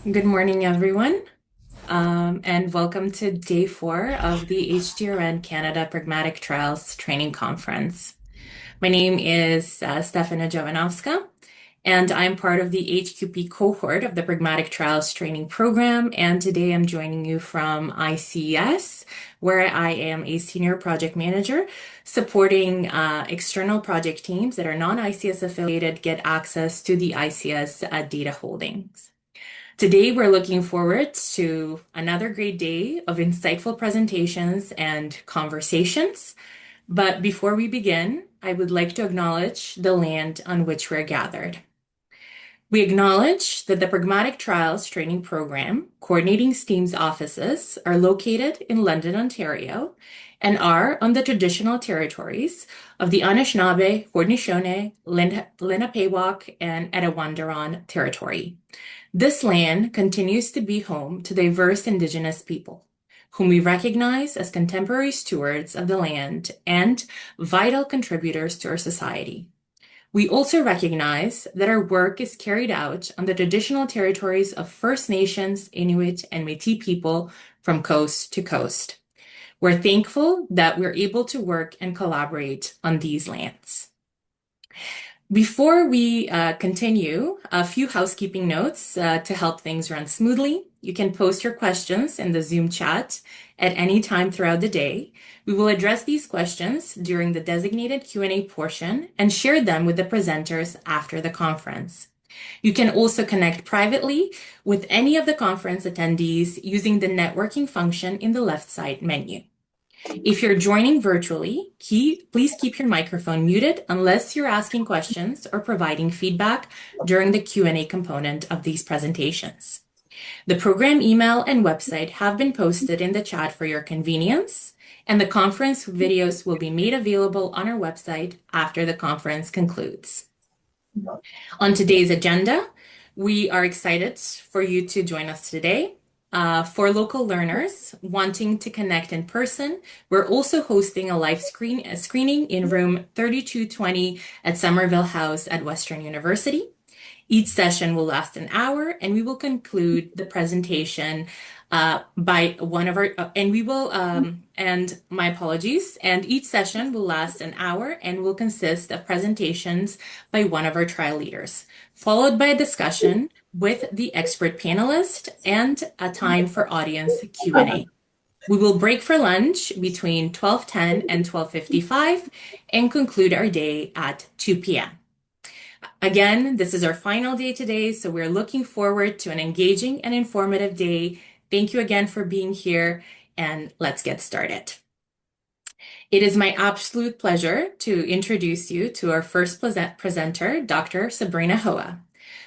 Good morning, everyone, and welcome to day 4 of the HDRN Canada Pragmatic Trials Training Conference. My name is Stefana Jovanovska, and I'm part of the HQP cohort of the Pragmatic Trials Training Program, and today I'm joining you from ICS, where I am a Senior Project Manager supporting external project teams that are non-ICS affiliated get access to the ICS data holdings. Today, we're looking forward to another great day of insightful presentations and conversations. But before we begin, I would like to acknowledge the land on which we're gathered. We acknowledge that the Pragmatic Trials Training Program coordinating STEAM's offices are located in London, Ontario, and are on the traditional territories of the Anishinaabe, Haudenosaunee, Lenapehoik, and Etowonderon territory. This land continues to be home to diverse Indigenous people, whom we recognize as contemporary stewards of the land and vital contributors to our society. We also recognize that our work is carried out on the traditional territories of First Nations, Inuit, and Métis people from coast to coast. We're thankful that we're able to work and collaborate on these lands. Before we continue, a few housekeeping notes to help things run smoothly. You can post your questions in the Zoom chat at any time throughout the day. We will address these questions during the designated Q&A portion and share them with the presenters after the conference. You can also connect privately with any of the conference attendees using the networking function in the left side menu. If you're joining virtually, please keep your microphone muted unless you're asking questions or providing feedback during the Q&A component of these presentations. The program email and website have been posted in the chat for your convenience, and the conference videos will be made available on our website after the conference concludes. On today's agenda, we are excited for you to join us today. For local learners wanting to connect in person, we're also hosting a live screening in room 3220 at Somerville House at Western University. Each session will last an hour, and we will conclude the presentation by one of our, and we will, and my apologies, and each session will last an hour and will consist of presentations by one of our trial leaders, followed by a discussion with the expert panelist and a time for audience Q&A. We will break for lunch between 12:10 and 12:55 and conclude our day at 2 p.m. Again, this is our final day today, so we're looking forward to an engaging and informative day. Thank you again for being here, and let's get started. It is my absolute pleasure to introduce you to our first presenter, Dr. Sabrina Hoa.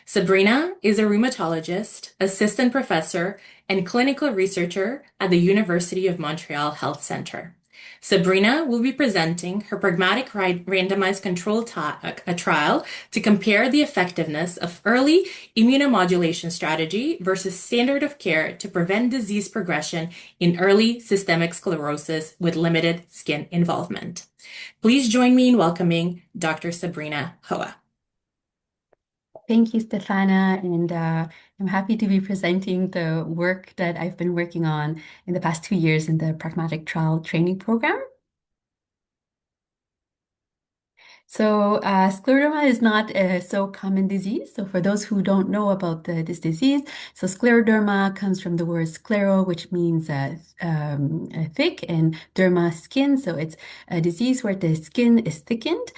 Sabrina is a rheumatologist, assistant professor, and clinical researcher at the University of Montreal Health Centre. Sabrina will be presenting her pragmatic randomized control trial to compare the effectiveness of early immunomodulation strategy versus standard of care to prevent disease progression in early systemic sclerosis with limited skin involvement. Please join me in welcoming Dr. Sabrina Hoa. Thank you, Stefana, and I'm happy to be presenting the work that I've been working on in the past 2 years in the Pragmatic Trial Training Program. So scleroderma is not a so common disease. So for those who don't know about this disease, so scleroderma comes from the word sclero, which means thick, and derma, skin. So it's a disease where the skin is thickened.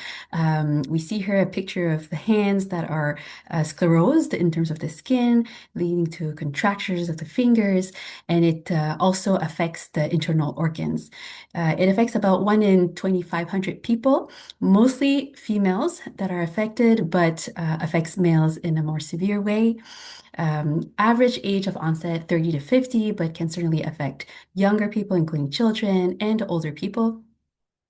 We see here a picture of the hands that are sclerosed in terms of the skin, leading to contractures of the fingers, and it also affects the internal organs. It affects about 1 in 2,500 people, mostly females that are affected, but affects males in a more severe way. Average age of onset 30 to 50, but can certainly affect younger people, including children and older people.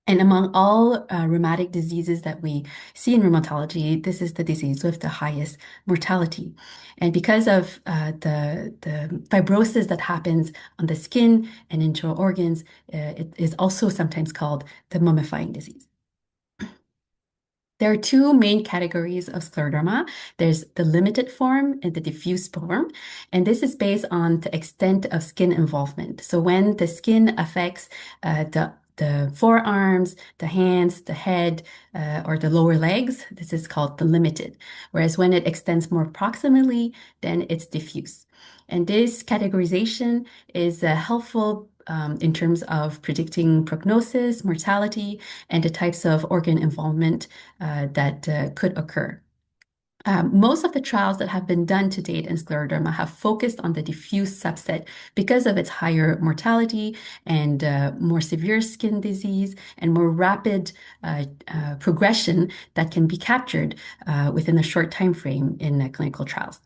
And among all rheumatic diseases that we see in rheumatology, this is the disease with the highest mortality. And because of the fibrosis that happens on the skin and internal organs, it is also sometimes called the mummifying disease. There are two main categories of scleroderma. There's the limited form and the diffuse form, and this is based on the extent of skin involvement. So when the skin affects the forearms, the hands, the head, or the lower legs, this is called the limited. Whereas when it extends more proximally, then it's diffuse. And this categorization is helpful in terms of predicting prognosis, mortality, and the types of organ involvement that could occur. Most of the trials that have been done to date in scleroderma have focused on the diffuse subset because of its higher mortality and more severe skin disease and more rapid progression that can be captured within a short time frame in clinical trials.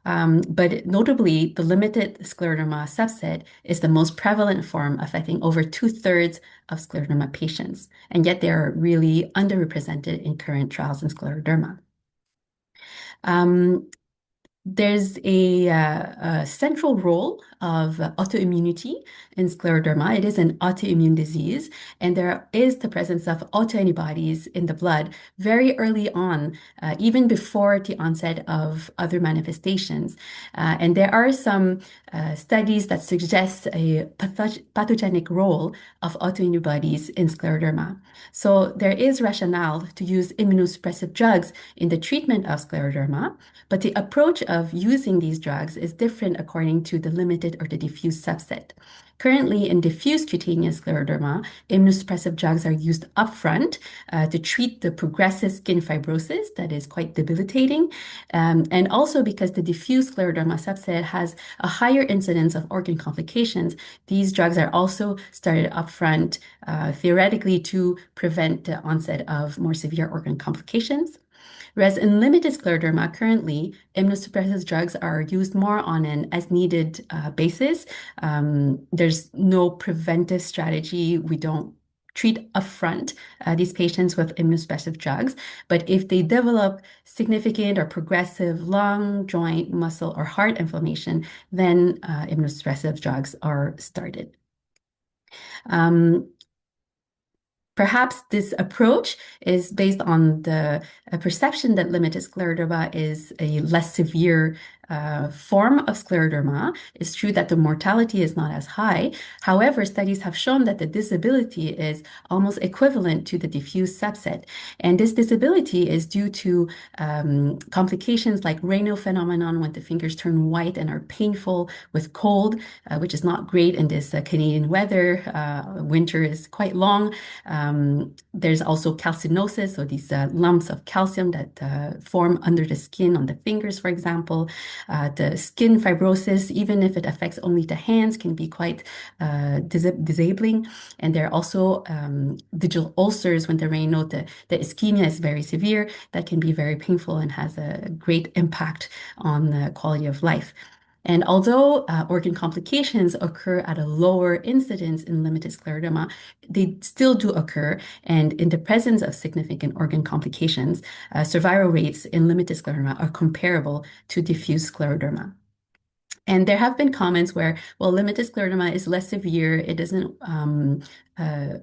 But notably, the limited scleroderma subset is the most prevalent form, affecting over two-thirds of scleroderma patients, and yet they are really underrepresented in current trials in scleroderma. Um, there's a central role of autoimmunity in scleroderma. It is an autoimmune disease, and there is the presence of autoantibodies in the blood very early on, even before the onset of other manifestations. And there are some studies that suggest a pathogenic role of autoantibodies in scleroderma. So there is rationale to use immunosuppressive drugs in the treatment of scleroderma, but the approach of using these drugs is different according to the limited or the diffuse subset. Currently, in diffuse cutaneous scleroderma, immunosuppressive drugs are used upfront to treat the progressive skin fibrosis that is quite debilitating. And also because the diffuse scleroderma subset has a higher incidence of organ complications, these drugs are also started upfront, theoretically to prevent the onset of more severe organ complications. Whereas in limited scleroderma, currently, immunosuppressive drugs are used more on an as needed basis. There's no preventive strategy. We don't treat upfront these patients with immunosuppressive drugs. But if they develop significant or progressive lung, joint, muscle, or heart inflammation, then immunosuppressive drugs are started. Um, Perhaps this approach is based on the perception that limited scleroderma is a less severe form of scleroderma. It's true that the mortality is not as high. However, studies have shown that the disability is almost equivalent to the diffuse subset. And this disability is due to complications like Raynaud phenomenon when the fingers turn white and are painful with cold, which is not great in this Canadian weather. Winter is quite long. There's also calcinosis, so these lumps of calcium that form under the skin on the fingers, for example. The skin fibrosis, even if it affects only the hands, can be quite disabling. And there are also digital ulcers when the Raynaud, the ischemia is very severe. That can be very painful and has a great impact on the quality of life. And although organ complications occur at a lower incidence in limited scleroderma, they still do occur. And in the presence of significant organ complications, survival rates in limited scleroderma are comparable to diffuse scleroderma. And there have been comments where, well, limited scleroderma is less severe. It doesn't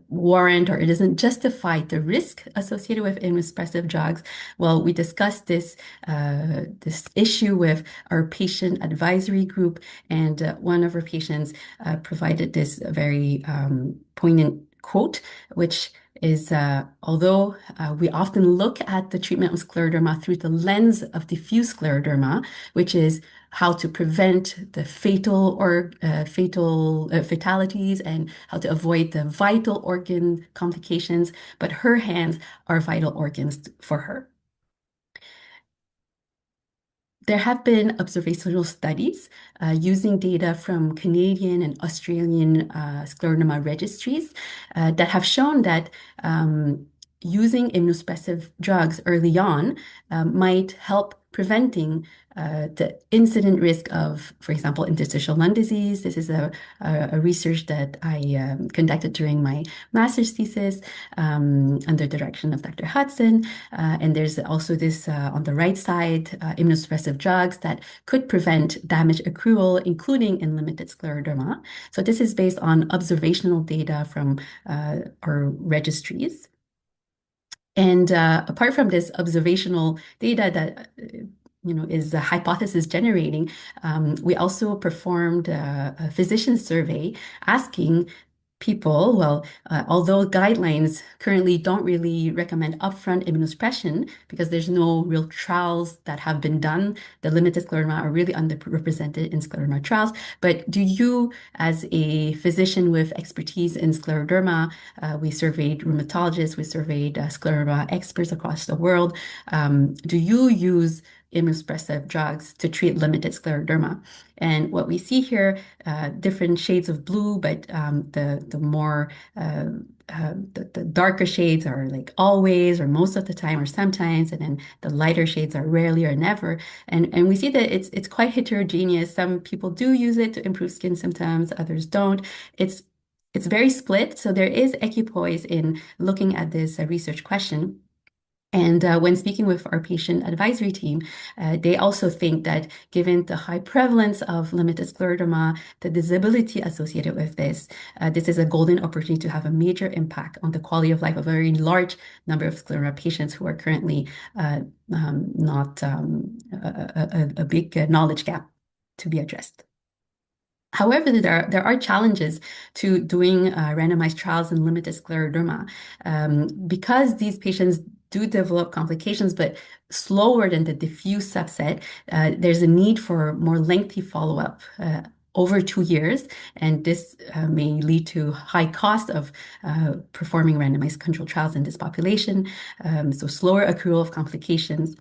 warrant or it doesn't justify the risk associated with immunosuppressive drugs. Well, we discussed this issue with our patient advisory group, and one of our patients provided this very poignant quote, which is although we often look at the treatment of scleroderma through the lens of diffuse scleroderma, which is how to prevent the fatalities and how to avoid the vital organ complications, but her hands are vital organs for her. There have been observational studies using data from Canadian and Australian scleroderma registries that have shown that using immunosuppressive drugs early on might help preventing the incident risk of, for example, interstitial lung disease. This is a research that I conducted during my master's thesis under the direction of Dr. Hudson. And there's also this on the right side, immunosuppressive drugs that could prevent damage accrual, including in limited scleroderma. So this is based on observational data from our registries. And apart from this observational data that is a hypothesis generating, we also performed a physician survey asking people, well, although guidelines currently don't really recommend upfront immunosuppression because there's no real trials that have been done, the limited scleroderma are really underrepresented in scleroderma trials. But do you, as a physician with expertise in scleroderma, we surveyed rheumatologists, we surveyed scleroderma experts across the world, do you use immunosuppressive drugs to treat limited scleroderma? And what we see here, different shades of blue, but the more the darker shades are like always or most of the time or sometimes, and then the lighter shades are rarely or never. And we see that it's quite heterogeneous. Some people do use it to improve skin symptoms, others don't. It's very split. So there is equipoise in looking at this research question. And when speaking with our patient advisory team, they also think that given the high prevalence of limited scleroderma, the disability associated with this, this is a golden opportunity to have a major impact on the quality of life of a very large number of scleroderma patients who are currently not a big knowledge gap to be addressed. However, there are challenges to doing randomized trials in limited scleroderma because these patients do develop complications, but slower than the diffuse subset. There's a need for more lengthy follow-up. Over 2 years, and this may lead to high cost of performing randomized control trials in this population, so slower accrual of complications.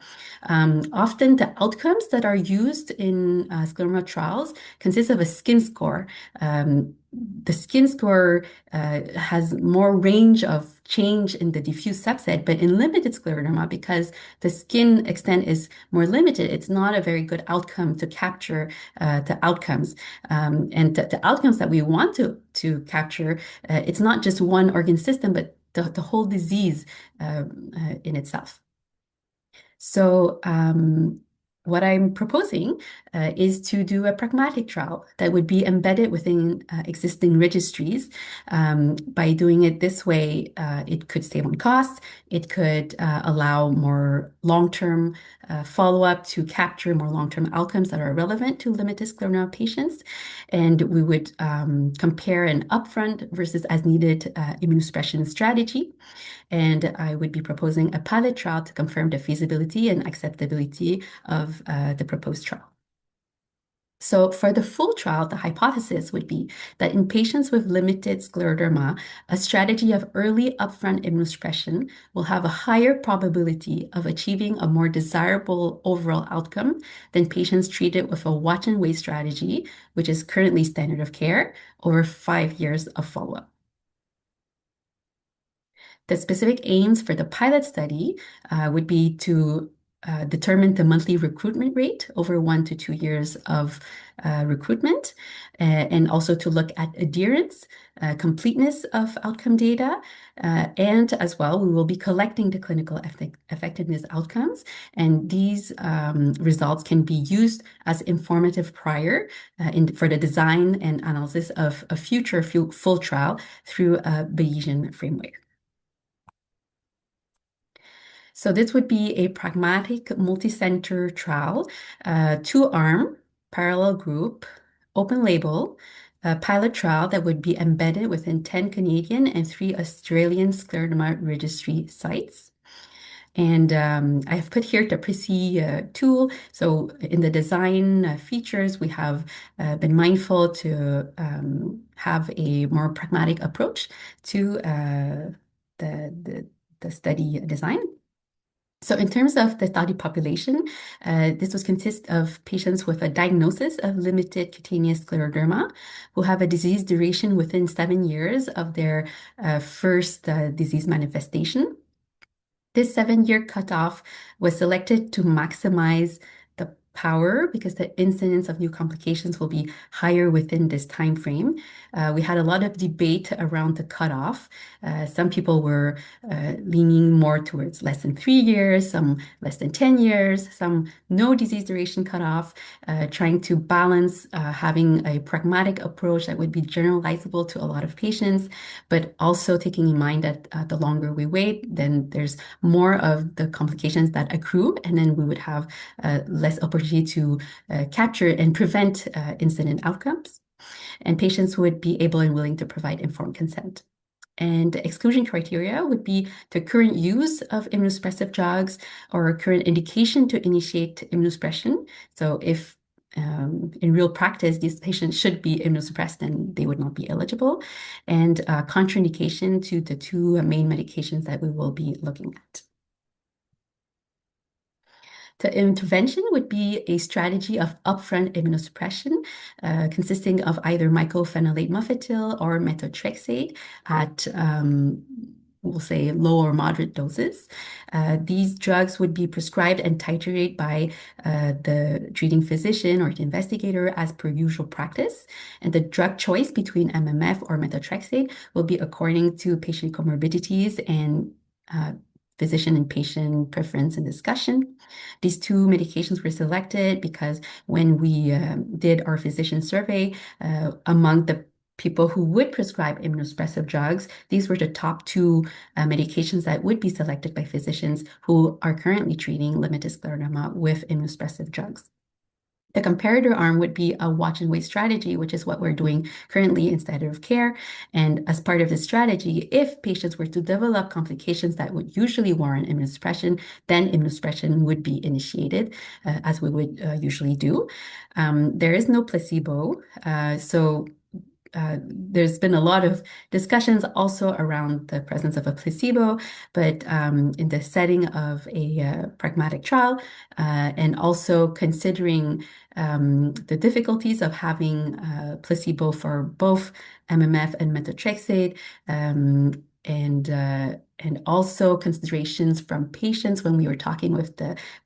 Often the outcomes that are used in scleroderma trials consist of a skin score. The skin score has more range of change in the diffuse subset, but in limited scleroderma, because the skin extent is more limited, it's not a very good outcome to capture the outcomes. And the outcomes that we want to capture, it's not just one organ system, but the whole disease in itself. So, what I'm proposing is to do a pragmatic trial that would be embedded within existing registries. By doing it this way, it could save on costs. It could allow more long-term follow-up to capture more long-term outcomes that are relevant to limited scleroderma patients. And we would compare an upfront versus as needed immunosuppression strategy. And I would be proposing a pilot trial to confirm the feasibility and acceptability of the proposed trial. So for the full trial, the hypothesis would be that in patients with limited scleroderma, a strategy of early upfront immunosuppression will have a higher probability of achieving a more desirable overall outcome than patients treated with a watch and wait strategy, which is currently standard of care, over 5 years of follow-up. The specific aims for the pilot study would be to determine the monthly recruitment rate over 1 to 2 years of recruitment, and also to look at adherence, completeness of outcome data, and as well, we will be collecting the clinical effectiveness outcomes, and these results can be used as informative prior for the design and analysis of a future full trial through a Bayesian framework. So this would be a pragmatic multi-center trial, two-arm, parallel group, open label, a pilot trial that would be embedded within 10 Canadian and 3 Australian scleroderma registry sites. And I have put here the Preci tool. So in the design features, we have been mindful to have a more pragmatic approach to the study design. So in terms of the study population, this was consist of patients with a diagnosis of limited cutaneous scleroderma who have a disease duration within 7 years of their first disease manifestation. This 7-year cutoff was selected to maximize the power because the incidence of new complications will be higher within this time frame. We had a lot of debate around the cutoff. Some people were leaning more towards less than 3 years, some less than 10 years, some no disease duration cutoff, trying to balance having a pragmatic approach that would be generalizable to a lot of patients, but also taking in mind that the longer we wait, then there's more of the complications that accrue, and then we would have less opportunity to capture and prevent incident outcomes. And patients would be able and willing to provide informed consent. And exclusion criteria would be the current use of immunosuppressive drugs or current indication to initiate immunosuppression. So if in real practice, these patients should be immunosuppressed, then they would not be eligible. And contraindication to the two main medications that we will be looking at. The intervention would be a strategy of upfront immunosuppression, consisting of either mycophenolate mofetil or methotrexate at we'll say low or moderate doses. These drugs would be prescribed and titrated by the treating physician or the investigator as per usual practice. And the drug choice between MMF or methotrexate will be according to patient comorbidities and physician and patient preference and discussion. These two medications were selected because when we did our physician survey among the people who would prescribe immunosuppressive drugs, these were the top two medications that would be selected by physicians who are currently treating limited scleroderma with immunosuppressive drugs. The comparator arm would be a watch and wait strategy, which is what we're doing currently in standard of care. And as part of this strategy, if patients were to develop complications that would usually warrant immunosuppression, then immunosuppression would be initiated, as we would usually do. There is no placebo, so there's been a lot of discussions also around the presence of a placebo, but in the setting of a pragmatic trial, and also considering the difficulties of having placebo for both MMF and methotrexate, and also considerations from patients when we were talking with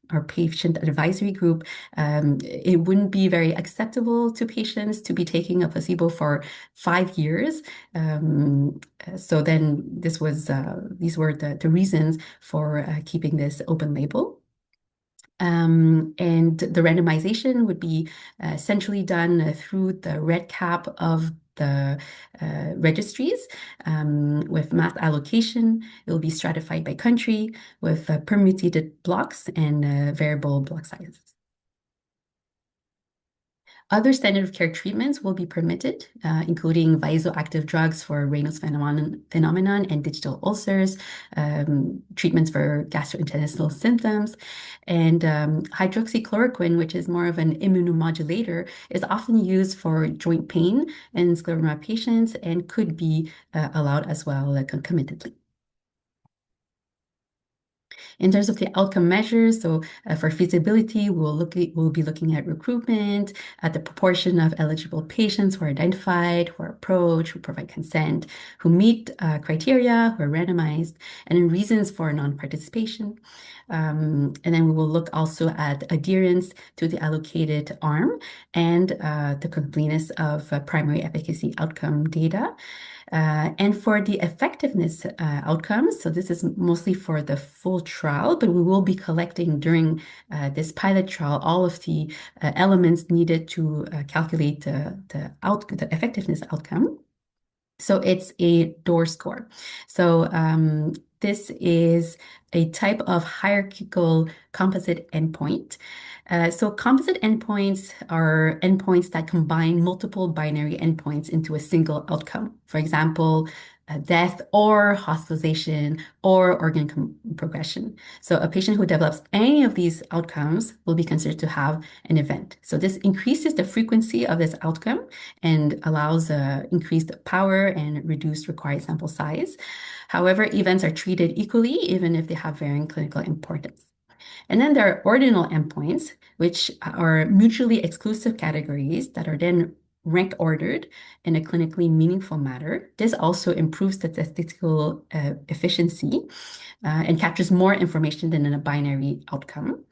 our patient advisory group, it wouldn't be very acceptable to patients to be taking a placebo for 5 years. So then these were the reasons for keeping this open label. And the randomization would be centrally done through the red cap of the registries with mass allocation. It will be stratified by country with permutated blocks and variable block sizes. Other standard of care treatments will be permitted, including vasoactive drugs for Raynaud's phenomenon and digital ulcers, treatments for gastrointestinal symptoms, and hydroxychloroquine, which is more of an immunomodulator, is often used for joint pain in scleroderma patients and could be allowed as well concomitantly. In terms of the outcome measures, so for feasibility, we'll be looking at recruitment, at the proportion of eligible patients who are identified, who are approached, who provide consent, who meet criteria, who are randomized, and in reasons for non-participation. And then we will look also at adherence to the allocated arm and the completeness of primary efficacy outcome data. And for the effectiveness outcomes, so this is mostly for the full trial, but we will be collecting during this pilot trial all of the elements needed to calculate the effectiveness outcome. So it's a DOOR score. So this is a type of hierarchical composite endpoint. So composite endpoints are endpoints that combine multiple binary endpoints into a single outcome. For example, death or hospitalization or organ progression. So a patient who develops any of these outcomes will be considered to have an event. So this increases the frequency of this outcome and allows increased power and reduced required sample size. However, events are treated equally even if they have varying clinical importance. And then there are ordinal endpoints, which are mutually exclusive categories that are then rank ordered in a clinically meaningful manner. This also improves statistical efficiency and captures more information than in a binary outcome.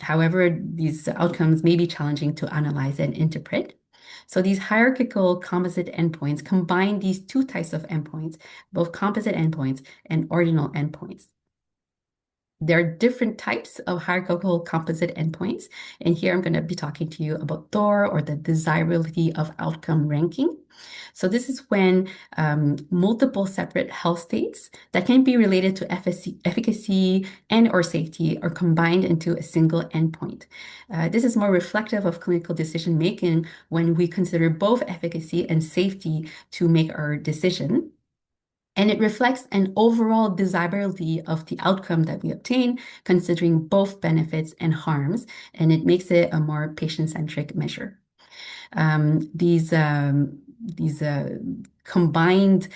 However, these outcomes may be challenging to analyze and interpret. So these hierarchical composite endpoints combine these two types of endpoints, both composite endpoints and ordinal endpoints. There are different types of hierarchical composite endpoints. And here I'm going to be talking to you about DOR, or the desirability of outcome ranking. So this is when multiple separate health states that can be related to efficacy and or safety are combined into a single endpoint. This is more reflective of clinical decision making when we consider both efficacy and safety to make our decision. And it reflects an overall desirability of the outcome that we obtain, considering both benefits and harms, and it makes it a more patient-centric measure. These combined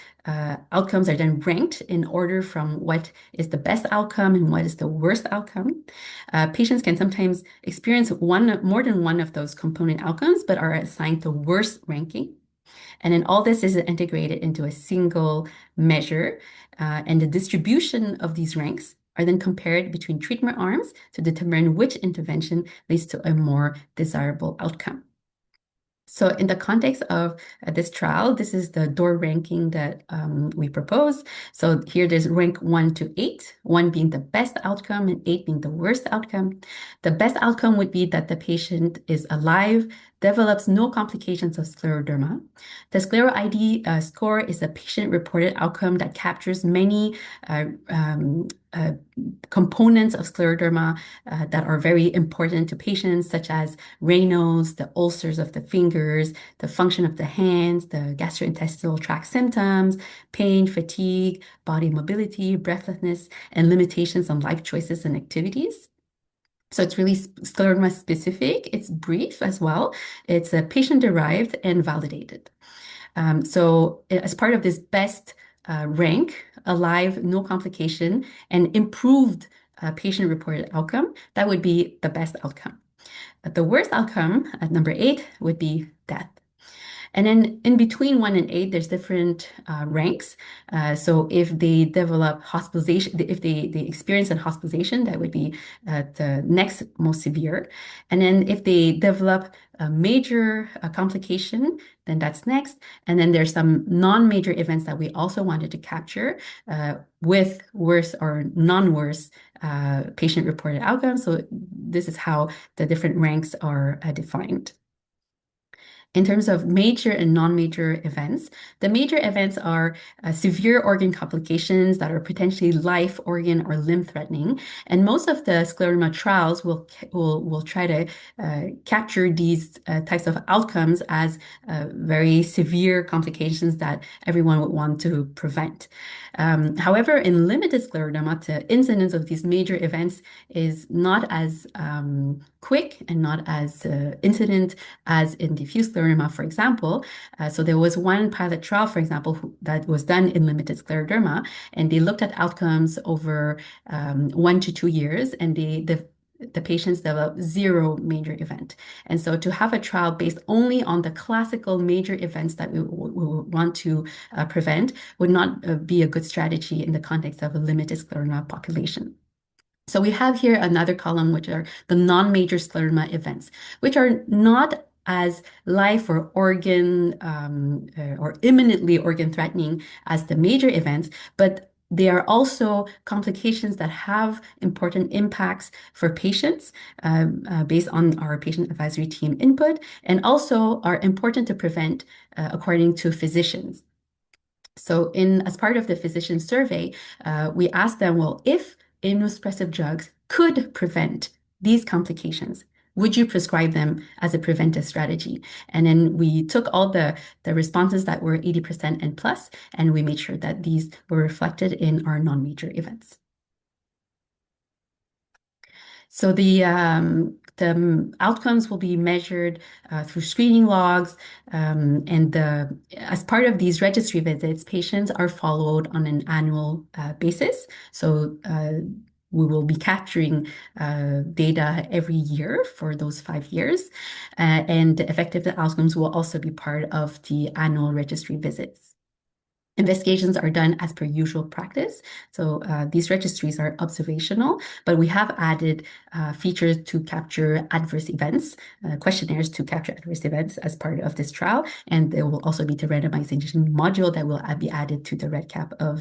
outcomes are then ranked in order from what is the best outcome and what is the worst outcome. Patients can sometimes experience more than one of those component outcomes, but are assigned the worst ranking. And then all this is integrated into a single measure, and the distribution of these ranks are then compared between treatment arms to determine which intervention leads to a more desirable outcome. So in the context of this trial, this is the DOR ranking that we propose. So here there's rank 1 to 8, 1 being the best outcome and 8 being the worst outcome. The best outcome would be that the patient is alive, develops no complications of scleroderma. The Sclero ID score is a patient-reported outcome that captures many components of scleroderma that are very important to patients, such as Raynaud's, the ulcers of the fingers, the function of the hands, the gastrointestinal tract symptoms, pain, fatigue, body mobility, breathlessness, and limitations on life choices and activities. So it's really scleroderma specific. It's brief as well. It's patient-derived and validated. So as part of this best rank, alive, no complication, and improved patient-reported outcome, that would be the best outcome. The worst outcome at number 8 would be death. And then in between 1 and 8, there's different ranks. So if they develop hospitalization, if they experience a hospitalization, that would be the next most severe. And then if they develop a major complication, then that's next. And then there's some non-major events that we also wanted to capture with worse or non-worse patient-reported outcomes. So this is how the different ranks are defined. In terms of major and non-major events, the major events are severe organ complications that are potentially life, organ, or limb-threatening. And most of the scleroderma trials will try to capture these types of outcomes as very severe complications that everyone would want to prevent. However, in limited scleroderma, the incidence of these major events is not as quick and not as incident as in diffuse scleroderma, for example. So there was one pilot trial, for example, that was done in limited scleroderma, and they looked at outcomes over 1 to 2 years, and the patients developed 0 major event. And so to have a trial based only on the classical major events that we want to prevent would not be a good strategy in the context of a limited scleroderma population. So we have here another column, which are the non-major scleroderma events, which are not as life or organ or imminently organ threatening as the major events, but they are also complications that have important impacts for patients based on our patient advisory team input, and also are important to prevent according to physicians. So as part of the physician survey, we asked them, well, if immunosuppressive drugs could prevent these complications, would you prescribe them as a preventive strategy? And then we took all the responses that were 80% and plus, and we made sure that these were reflected in our non-major events. So the outcomes will be measured through screening logs, and as part of these registry visits, patients are followed on an annual basis. So we will be capturing data every year for those 5 years. And the effective outcomes will also be part of the annual registry visits. Investigations are done as per usual practice. So these registries are observational, but we have added features to capture adverse events, questionnaires to capture adverse events as part of this trial. And there will also be the randomization module that will be added to the REDCap of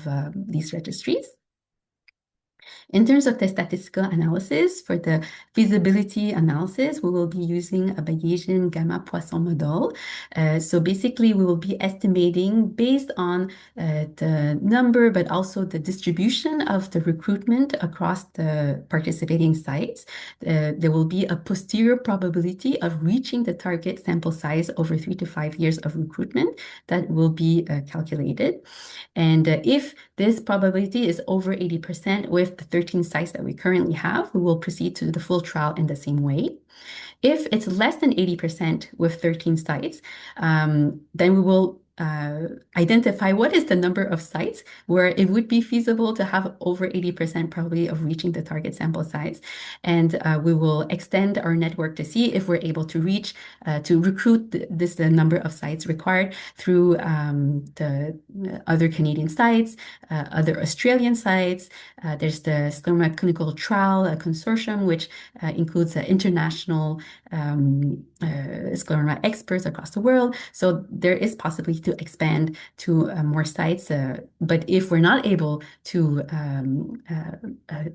these registries. In terms of the statistical analysis, for the feasibility analysis, we will be using a Bayesian gamma Poisson model. So basically, we will be estimating based on the number, but also the distribution of the recruitment across the participating sites. There will be a posterior probability of reaching the target sample size over 3 to 5 years of recruitment that will be calculated. And if this probability is over 80% with the 13 sites that we currently have, we will proceed to the full trial in the same way. If it's less than 80% with 13 sites, then we will identify what is the number of sites where it would be feasible to have over 80% probability of reaching the target sample size. And we will extend our network to see if we're able to reach, to recruit the number of sites required through the other Canadian sites, other Australian sites. There's the Scleroderma Clinical Trial Consortium, which includes international scleroderma experts across the world. So there is possibility to expand to more sites. But if we're not able to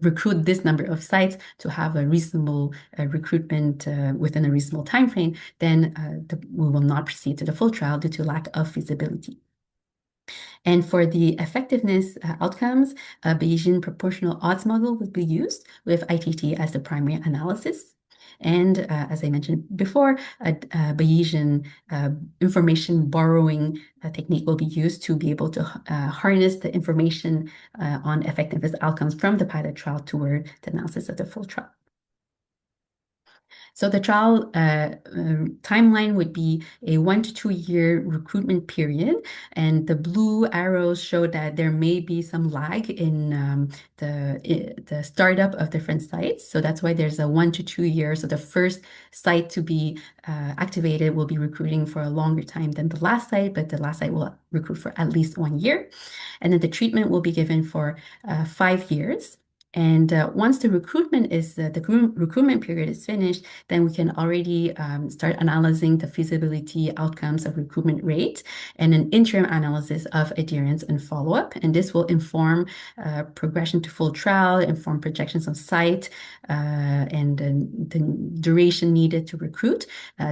recruit this number of sites to have a reasonable recruitment within a reasonable time frame, then we will not proceed to the full trial due to lack of feasibility. And for the effectiveness outcomes, a Bayesian proportional odds model will be used with ITT as the primary analysis. And as I mentioned before, a Bayesian information borrowing technique will be used to be able to harness the information on effectiveness outcomes from the pilot trial toward the analysis of the full trial. So the trial timeline would be a 1 to 2 year recruitment period, and the blue arrows show that there may be some lag in the startup of different sites. So that's why there's a 1 to 2 years. So the first site to be activated will be recruiting for a longer time than the last site, but the last site will recruit for at least 1 year. And then the treatment will be given for 5 years. And once the recruitment period is finished, then we can already start analyzing the feasibility outcomes of recruitment rate and an interim analysis of adherence and follow-up. And this will inform progression to full trial, inform projections of site, and the duration needed to recruit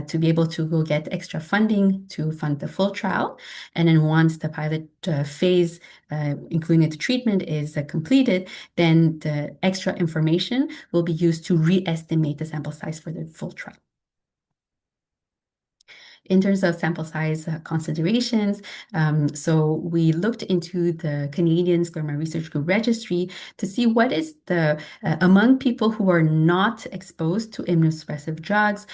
to be able to go get extra funding to fund the full trial. And then once the pilot phase, including the treatment, is completed, then the extra information will be used to re-estimate the sample size for the full trial. In terms of sample size considerations, so we looked into the Canadian Scleroderma Research Group Registry to see what is the, among people who are not exposed to immunosuppressive drugs,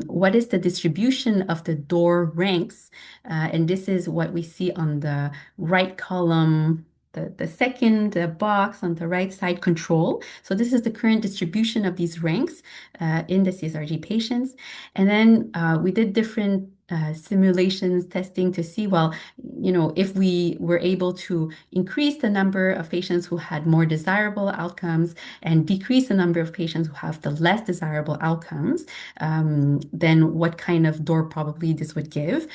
what is the distribution of the door ranks. And this is what we see on the right column, the second box on the right side, control. So this is the current distribution of these ranks in the CSRG patients. And then we did different simulations testing to see, well, if we were able to increase the number of patients who had more desirable outcomes and decrease the number of patients who have the less desirable outcomes, then what kind of door probability this would give.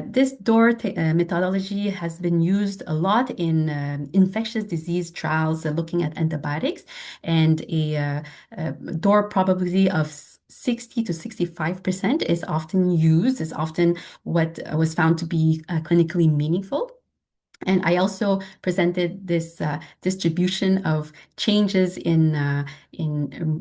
This door methodology has been used a lot in infectious disease trials looking at antibiotics, and a door probability of 60 to 65% is often used, is often what was found to be clinically meaningful. And I also presented this distribution of changes in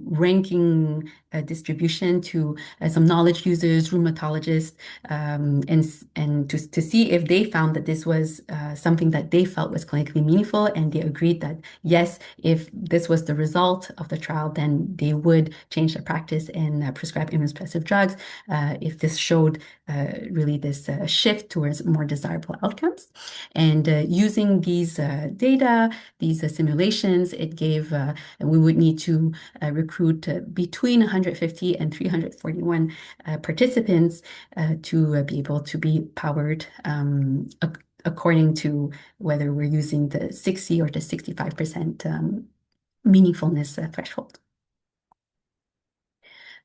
ranking distribution to some knowledge users, rheumatologists, and to see if they found that this was something that they felt was clinically meaningful, and they agreed that yes, if this was the result of the trial, then they would change their practice and prescribe immunosuppressive drugs if this showed really this shift towards more desirable outcomes. And using these data, these simulations, it gave we would need to recruit between 150 and 341 participants to be able to be powered according to whether we're using the 60 or the 65% meaningfulness threshold.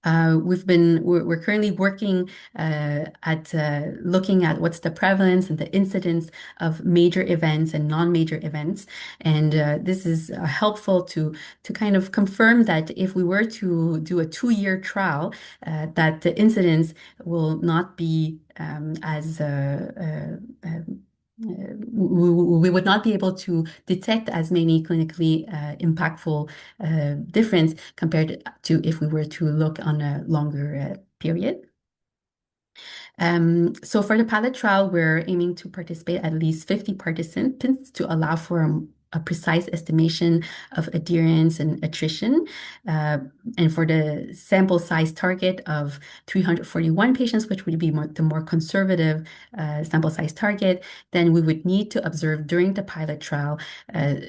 We're currently working at looking at what's the prevalence and the incidence of major events and non-major events, and this is helpful to kind of confirm that if we were to do a 2-year trial, that the incidence will not be as we would not be able to detect as many clinically impactful difference compared to if we were to look on a longer period. So for the pilot trial, we're aiming to participate at least 50 participants to allow for a precise estimation of adherence and attrition. And for the sample size target of 341 patients, which would be the more conservative sample size target, then we would need to observe during the pilot trial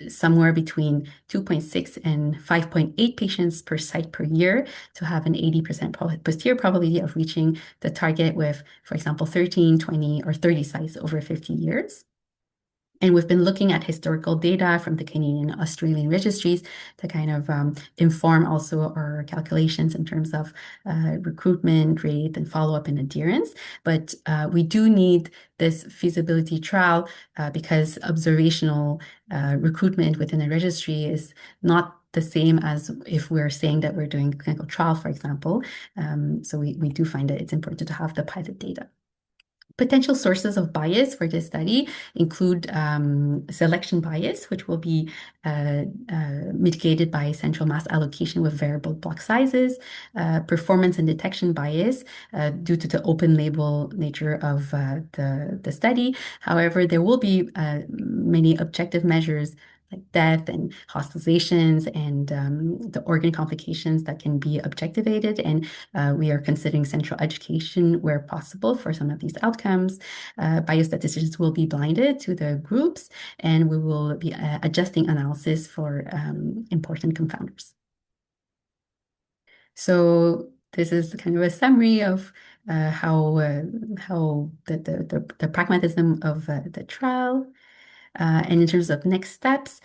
somewhere between 2.6 and 5.8 patients per site per year to have an 80% posterior probability of reaching the target with, for example, 13, 20, or 30 sites over 50 years. And we've been looking at historical data from the Canadian and Australian registries to kind of inform also our calculations in terms of recruitment rate and follow-up and adherence. But we do need this feasibility trial because observational recruitment within a registry is not the same as if we're saying that we're doing a clinical trial, for example. So we do find that it's important to have the pilot data. Potential sources of bias for this study include selection bias, which will be mitigated by central mass allocation with variable block sizes, performance and detection bias due to the open label nature of the study. However, there will be many objective measures like death and hospitalizations and the organ complications that can be objectivated. And we are considering central education where possible for some of these outcomes. Biostatisticians will be blinded to the groups, and we will be adjusting analysis for important confounders. So this is kind of a summary of how the pragmatism of the trial. And in terms of next steps,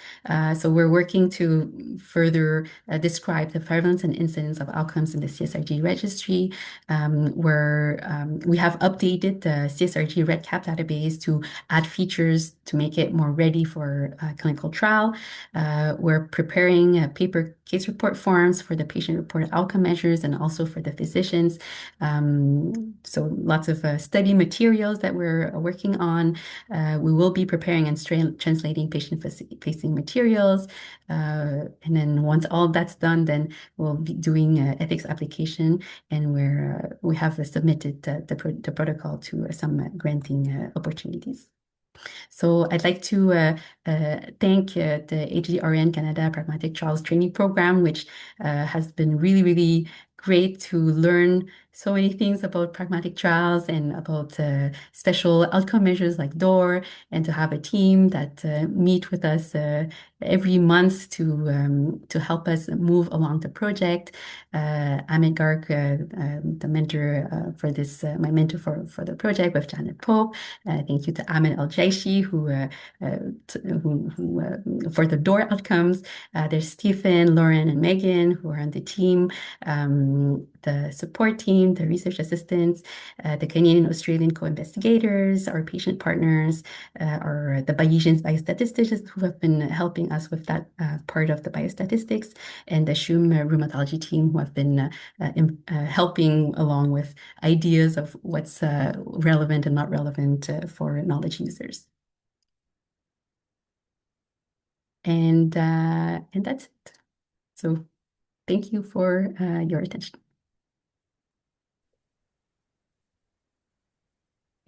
so we're working to further describe the prevalence and incidence of outcomes in the CSRG registry, where we have updated the CSRG REDCap database to add features to make it more ready for clinical trial. We're preparing paper case report forms for the patient-reported outcome measures and also for the physicians. So lots of study materials that we're working on. We will be preparing and translating patient-facing materials. And then once all that's done, then we'll be doing ethics application, and we have submitted the protocol to some granting opportunities. So I'd like to thank the HDRN Canada Pragmatic Trials Training Program, which has been really, really great to learn so many things about pragmatic trials and about special outcome measures like DOR, and to have a team that meet with us every month to help us move along the project. Amit Garg, the mentor for this, my mentor for the project with Janet Pope. Thank you to Ahmed Al-Jaishi, who for the DOR outcomes. There's Stephen, Lauren, and Megan who are on the team. The support team, the research assistants, the Canadian and Australian co-investigators, our patient partners, or the Bayesian biostatisticians who have been helping us with that part of the biostatistics, and the SHUM rheumatology team who have been helping along with ideas of what's relevant and not relevant for knowledge users. And that's it. So thank you for your attention.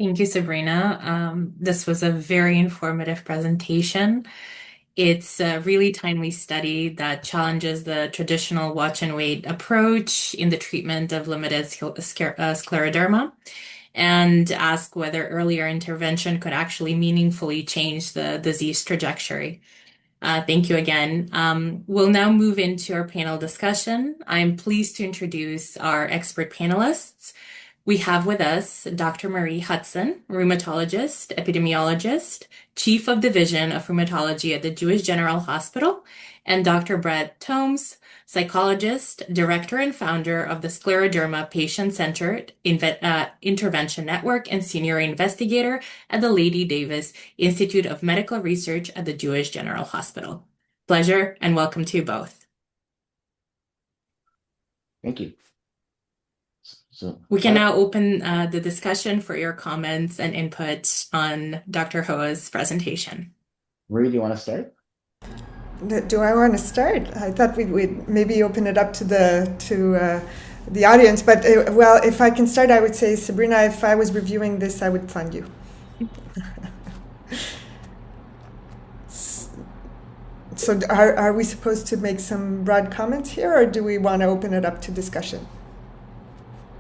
Thank you, Sabrina. This was a very informative presentation. It's a really timely study that challenges the traditional watch and wait approach in the treatment of limited scleroderma and ask whether earlier intervention could actually meaningfully change the disease trajectory. Thank you again. We'll now move into our panel discussion. I'm pleased to introduce our expert panelists. We have with us Dr. Marie Hudson, rheumatologist, epidemiologist, chief of division of rheumatology at the Jewish General Hospital, and Dr. Brett Tomes, psychologist, director and founder of the Scleroderma Patient-Centered Intervention Network and senior investigator at the Lady Davis Institute of Medical Research at the Jewish General Hospital. Pleasure and welcome to you both. Thank you. So we can now open the discussion for your comments and input on Dr. Hoa's presentation. Marie, do you want to start? Do I want to start? I thought we'd maybe open it up to the audience, but well, if I can start, I would say, Sabrina, if I was reviewing this, I would fund you. So are we supposed to make some broad comments here, or do we want to open it up to discussion?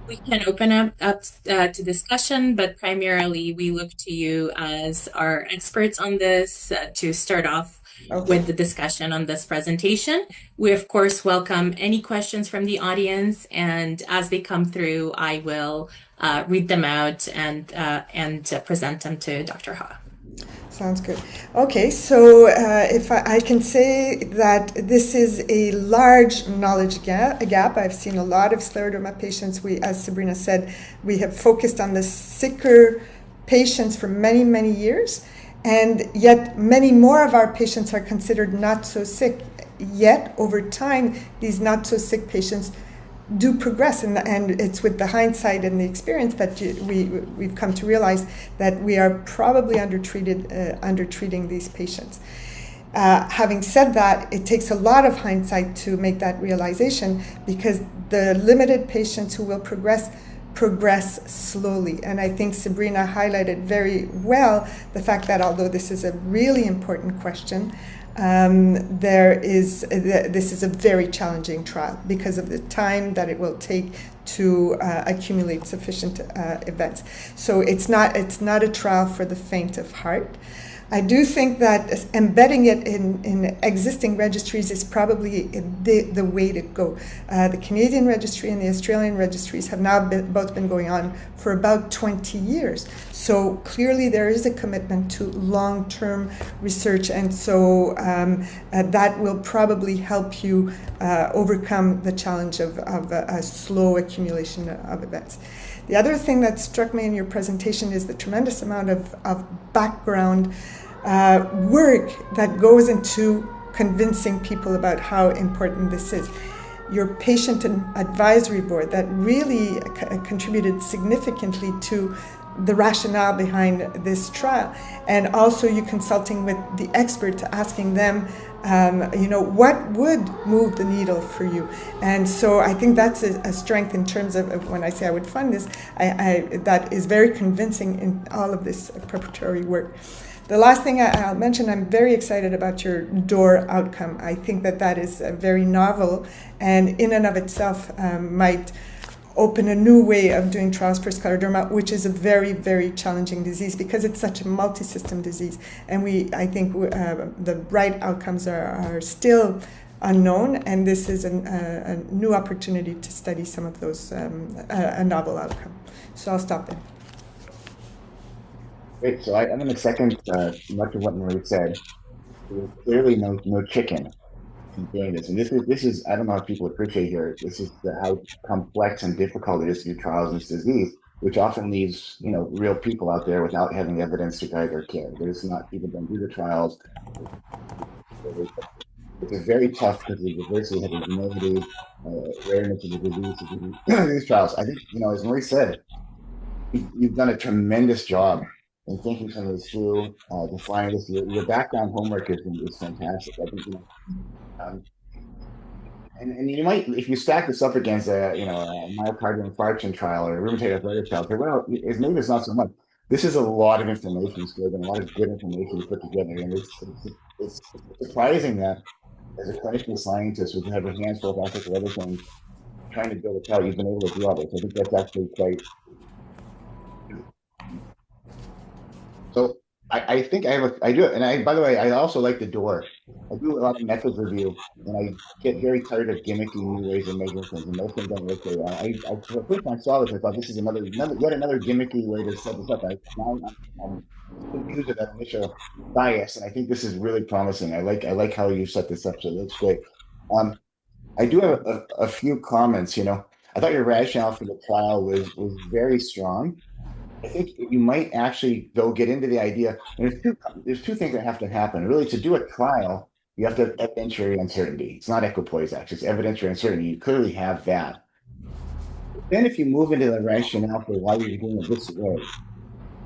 We can open up to discussion, but primarily we look to you as our experts on this to start off with the discussion on this presentation. We, of course, welcome any questions from the audience, and as they come through, I will read them out and present them to Dr. Hoa. Sounds good. Okay, so if I can say that this is a large knowledge gap. I've seen a lot of scleroderma patients. As Sabrina said, we have focused on the sicker patients for many, many years, and yet many more of our patients are considered not so sick. Yet, over time, these not so sick patients do progress, and it's with the hindsight and the experience that we've come to realize that we are probably undertreating these patients. Having said that, it takes a lot of hindsight to make that realization, because the limited patients who will progress slowly. And I think Sabrina highlighted very well the fact that although this is a really important question, this is a very challenging trial because of the time that it will take to accumulate sufficient events. So it's not a trial for the faint of heart. I do think that embedding it in existing registries is probably the way to go. The Canadian registry and the Australian registries have now both been going on for about 20 years. So clearly there is a commitment to long-term research, and so that will probably help you overcome the challenge of a slow accumulation of events. The other thing that struck me in your presentation is the tremendous amount of background work that goes into convincing people about how important this is. Your patient advisory board that really contributed significantly to the rationale behind this trial, and also you consulting with the experts, asking them what would move the needle for you. And so I think that's a strength in terms of when I say I would fund this, that is very convincing in all of this preparatory work. The last thing I'll mention, I'm very excited about your DOOR outcome. I think that is very novel, and in and of itself might open a new way of doing trials for scleroderma, which is a very, very challenging disease because it's such a multi-system disease. And I think the right outcomes are still unknown, and this is a new opportunity to study some of those, a novel outcome. So I'll stop there. Great. So I'm going to second much of what Marie said. There's clearly no chicken in doing this, and this is I don't know if people appreciate here. This is how complex and difficult it is to do trials in this disease, which often leaves real people out there without having evidence to guide their care. There's not people don't do the trials. It's very tough because of the diversity, heterogeneity, rareness of the disease. These trials, I think, as Marie said, you've done a tremendous job in thinking some of this through, defining this. Your background homework is fantastic. I think, and you might, if you stack this up against a myocardial infarction trial or a rheumatoid arthritis trial, say, well, maybe it's not so much. this is a lot of information, Steve, and a lot of good information to put together. And it's surprising that as a clinician scientist with have a handful of ethical other things, trying to build a trial, you've been able to do all this. I think that's actually quite. So I think I do it. And I, by the way, I also like the door. I do a lot of methods review, and I get very tired of gimmicky new ways of measuring things, and most of them don't work very well. For the first time I saw this, I thought this is yet another gimmicky way to set this up. Now I'm confused with that initial bias, and I think this is really promising. I like how you set this up, so that's great. Um, I do have a few comments. I thought your rationale for the trial was very strong. I think you might actually, though, get into the idea. And there's two things that have to happen. Really, to do a trial, you have to have evidentiary uncertainty. It's not equipoise, actually. It's evidentiary uncertainty. You clearly have that. Then, if you move into the rationale for why you're doing it this way,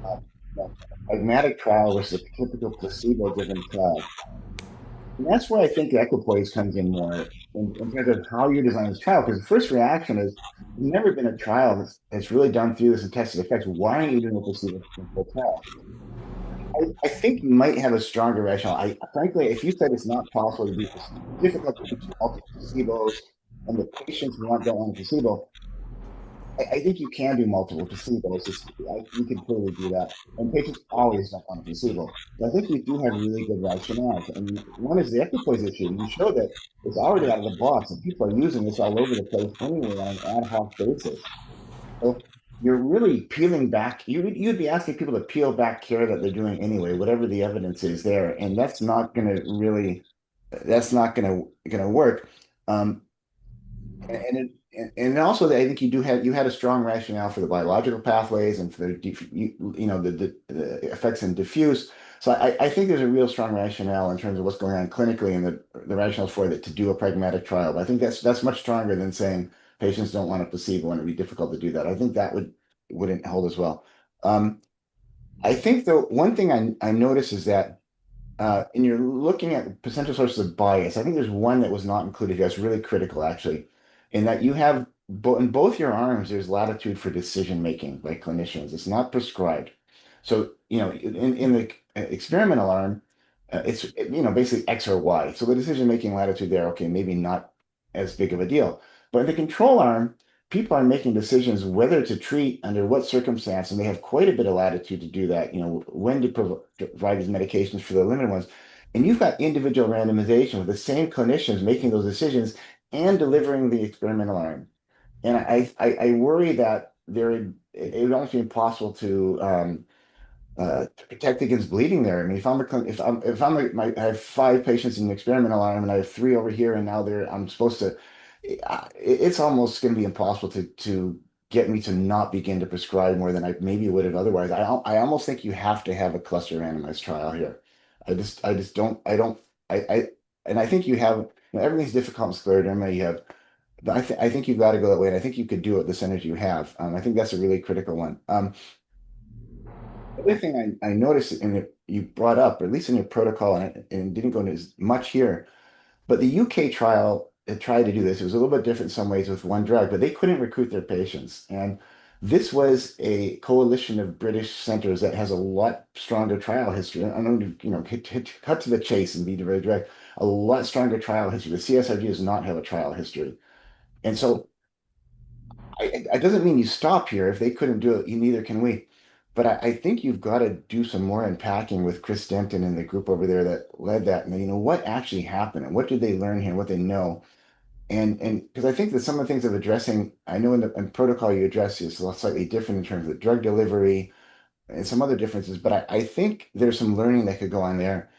uh, a pragmatic trial versus a typical placebo-driven trial, and that's where I think equipoise comes in more in terms of how you design this trial. Because the first reaction is, there's never been a trial that's really done through this and tested effects. Why aren't you doing a placebo-controlled trial? I think you might have a stronger rationale. Frankly, if you said it's not possible to do this, difficult to do multiple placebos, and the patients don't want a placebo, I think you can do multiple placebos. You can clearly do that. And patients always don't want a placebo. So I think you do have really good rationales. And one is the equipoise issue. You show that it's already out of the box, and people are using this all over the place anyway on an ad hoc basis. So you're really peeling back. You'd be asking people to peel back care that they're doing anyway, whatever the evidence is there, and that's not going to work. Um, and also, I think you had a strong rationale for the biological pathways and for the effects in diffuse. So I think there's a real strong rationale in terms of what's going on clinically and the rationale for it to do a pragmatic trial. But I think that's much stronger than saying patients don't want a placebo and it'd be difficult to do that. I think that wouldn't hold as well. Um, I think though one thing I notice is that and you're looking at potential sources of bias. I think there's one that was not included here. It's really critical, actually, in that you have in both your arms, there's latitude for decision making by clinicians. It's not prescribed. So, in the experimental arm, basically X or Y. So the decision making latitude there, okay, maybe not as big of a deal. But in the control arm, people are making decisions whether to treat under what circumstance, and they have quite a bit of latitude to do that. When to provide these medications for the limited ones. And you've got individual randomization with the same clinicians making those decisions and delivering the experimental arm. And I worry that it would almost be impossible to protect against bleeding there. I mean, if I'm I have five patients in the experimental arm and I have three over here, and now I'm supposed to. It's almost going to be impossible to get me to not begin to prescribe more than I maybe would have otherwise. I almost think you have to have a cluster randomized trial here. I just don't. And I think you have. Everything's difficult in scleroderma. I think you've got to go that way, and I think you could do it with the centers you have. I think that's a really critical one. The other thing I noticed you brought up, or at least in your protocol, and didn't go into as much here, but the UK trial tried to do this. It was a little bit different in some ways with one drug, but they couldn't recruit their patients. And this was a coalition of British centers that has a lot stronger trial history. I'm going to, cut to the chase and be very direct. A lot stronger trial history. The CSRG does not have a trial history. And so it doesn't mean you stop here. If they couldn't do it, neither can we. But I think you've got to do some more unpacking with Chris Denton and the group over there that led that. And what actually happened and what did they learn here, what they know. And because I think that some of the things of addressing, I know in protocol you address is slightly different in terms of drug delivery and some other differences, but I think there's some learning that could go on there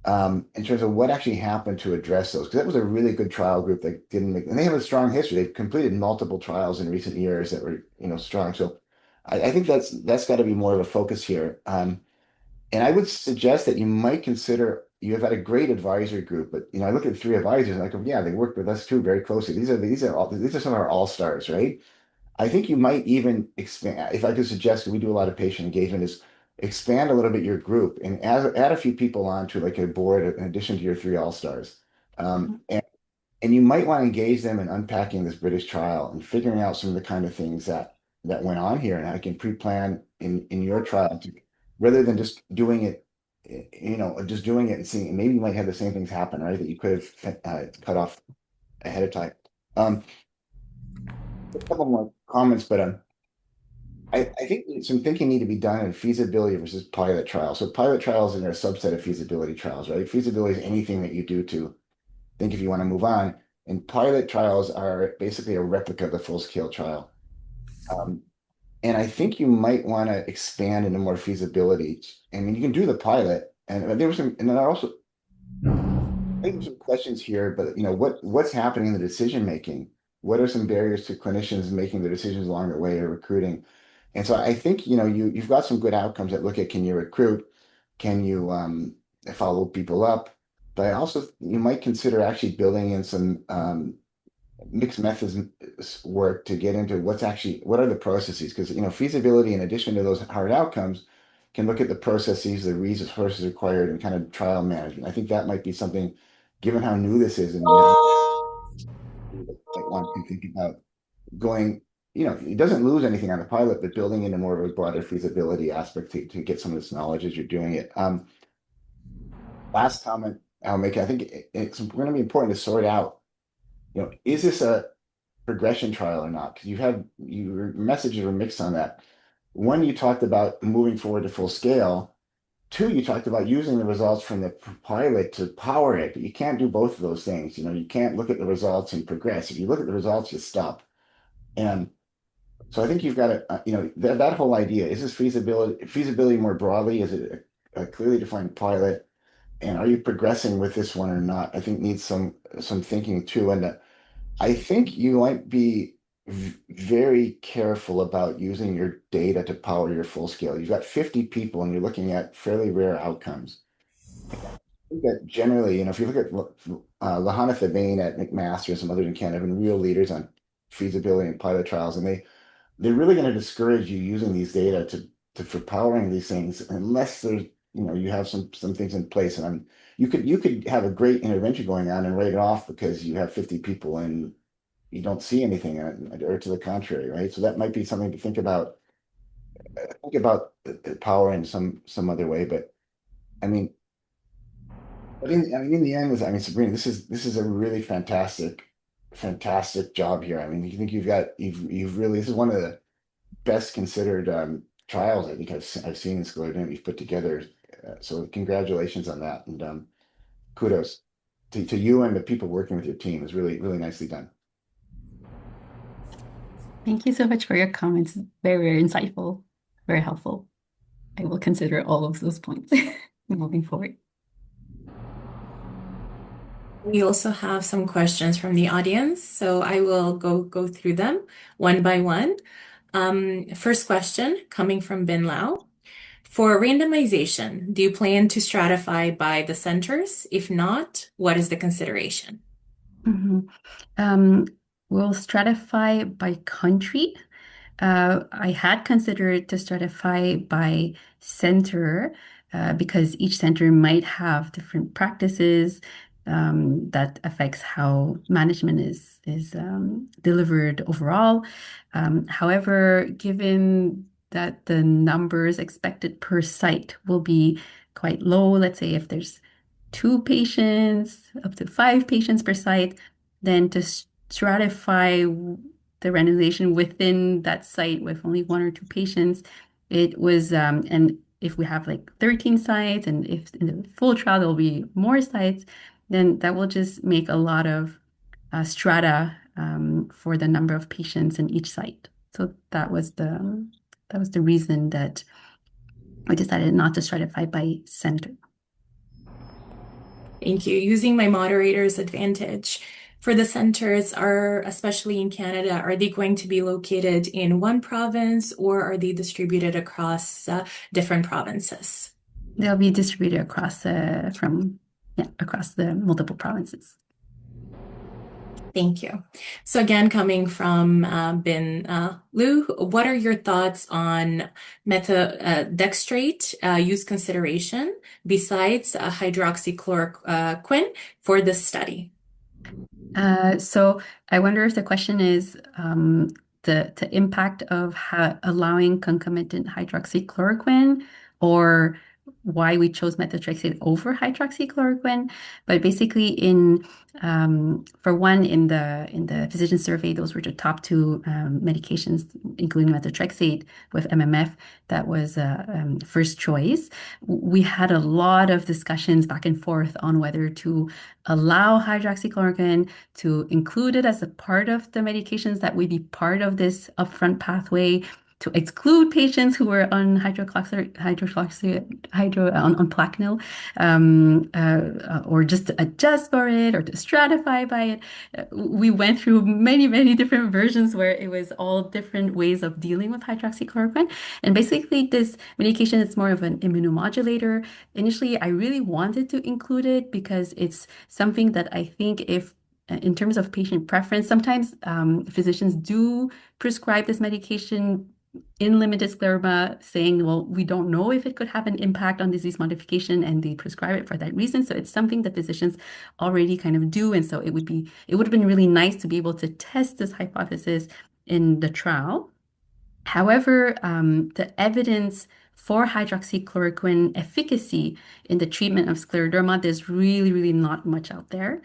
in terms of what actually happened to address those. Because that was a really good trial group that didn't make, and they have a strong history. They've completed multiple trials in recent years that were, strong. So I think that's got to be more of a focus here. And I would suggest that you might consider. You have had a great advisory group, but I look at three advisors and I go, yeah, they work with us too very closely. These are some of our all stars, right? I think you might even expand. If I could suggest, we do a lot of patient engagement, is expand a little bit your group and add a few people onto like a board in addition to your three all stars. And you might want to engage them in unpacking this British trial and figuring out some of the kind of things that that went on here, and I can pre-plan in your trial rather than just doing it, just doing it and seeing. Maybe you might have the same things happen, right? That you could have cut off ahead of time. Um, a couple more comments, but I think some thinking need to be done in feasibility versus pilot trials. So pilot trials are a subset of feasibility trials, right? Feasibility is anything that you do to think if you want to move on, and pilot trials are basically a replica of the full-scale trial. Um, and I think you might want to expand into more feasibility. I mean, you can do the pilot, and there was some, and then I also I think some questions here, but what's happening in the decision making? What are some barriers to clinicians making the decisions along the way or recruiting? And so I think you've got some good outcomes that look at, can you recruit? Can you follow people up? But also you might consider actually building in some mixed methods work to get into what are the processes? Because feasibility, in addition to those hard outcomes, can look at the processes, the resources required, and kind of trial management. I think that might be something, given how new this is, and you might want to think about going. It doesn't lose anything on the pilot, but building into more of a broader feasibility aspect to get some of this knowledge as you're doing it. Last comment I'll make, I think it's going to be important to sort out, is this a progression trial or not? Because your messages were mixed on that. One, you talked about moving forward to full scale. Two, you talked about using the results from the pilot to power it. But you can't do both of those things. You can't look at the results and progress. If you look at the results, you stop. And so I think you've got to, that whole idea, is this feasibility more broadly? Is it a clearly defined pilot? And are you progressing with this one or not? I think needs some thinking too. And I think you might be very careful about using your data to power your full scale. You've got 50 people and you're looking at fairly rare outcomes. I think that generally, if you look at Lahana Thabane at McMaster and some others in Canada have been real leaders on feasibility and pilot trials, and they're really going to discourage you using these data for powering these things unless you have some things in place. And you could have a great intervention going on and write it off because you have 50 people and you don't see anything or to the contrary, right? So that might be something to think about. Think about the power in some other way. But I mean, in the end, Sabrina, this is a really fantastic job here. I mean, you think you've really, this is one of the best considered trials I think I've seen in scleroderma you've put together. So congratulations on that, and kudos to you and the people working with your team. It's really, really nicely done. Thank you so much for your comments. Very, very insightful, very helpful. I will consider all of those points moving forward. We also have some questions from the audience, so I will go through them one by one. First question coming from Bin Lao. For randomization, do you plan to stratify by the centers? If not, what is the consideration? We'll stratify by country. I had considered to stratify by center because each center might have different practices that affects how management is delivered overall. However, given that the numbers expected per site will be quite low, let's say if there's 2 patients, up to 5 patients per site, then to stratify the randomization within that site with only 1 or 2 patients, it was, and if we have like 13 sites, and if in the full trial there will be more sites, then that will just make a lot of strata for the number of patients in each site. So that was the reason that I decided not to stratify by center. Thank you. Using my moderator's advantage. For the centers, especially in Canada, are they going to be located in one province or are they distributed across different provinces? They'll be distributed across the multiple provinces. Thank you. So again, coming from Bin Lu, what are your thoughts on methotrexate use consideration besides hydroxychloroquine for this study? So I wonder if the question is the impact of allowing concomitant hydroxychloroquine, or why we chose methotrexate over hydroxychloroquine. But basically, for one, in the physician survey, those were the top two medications, including methotrexate with MMF. That was first choice. We had a lot of discussions back and forth on whether to allow hydroxychloroquine, to include it as a part of the medications that would be part of this upfront pathway, to exclude patients who were on on Plaquenil, or just to adjust for it or to stratify by it. We went through many, many different versions where it was all different ways of dealing with hydroxychloroquine. And basically, this medication is more of an immunomodulator. Initially, I really wanted to include it because it's something that I think, if in terms of patient preference, sometimes physicians do prescribe this medication in limited scleroderma, saying, well, we don't know if it could have an impact on disease modification, and they prescribe it for that reason. So it's something that physicians already kind of do. And so it would have been really nice to be able to test this hypothesis in the trial. However, the evidence for hydroxychloroquine efficacy in the treatment of scleroderma, there's really, really not much out there.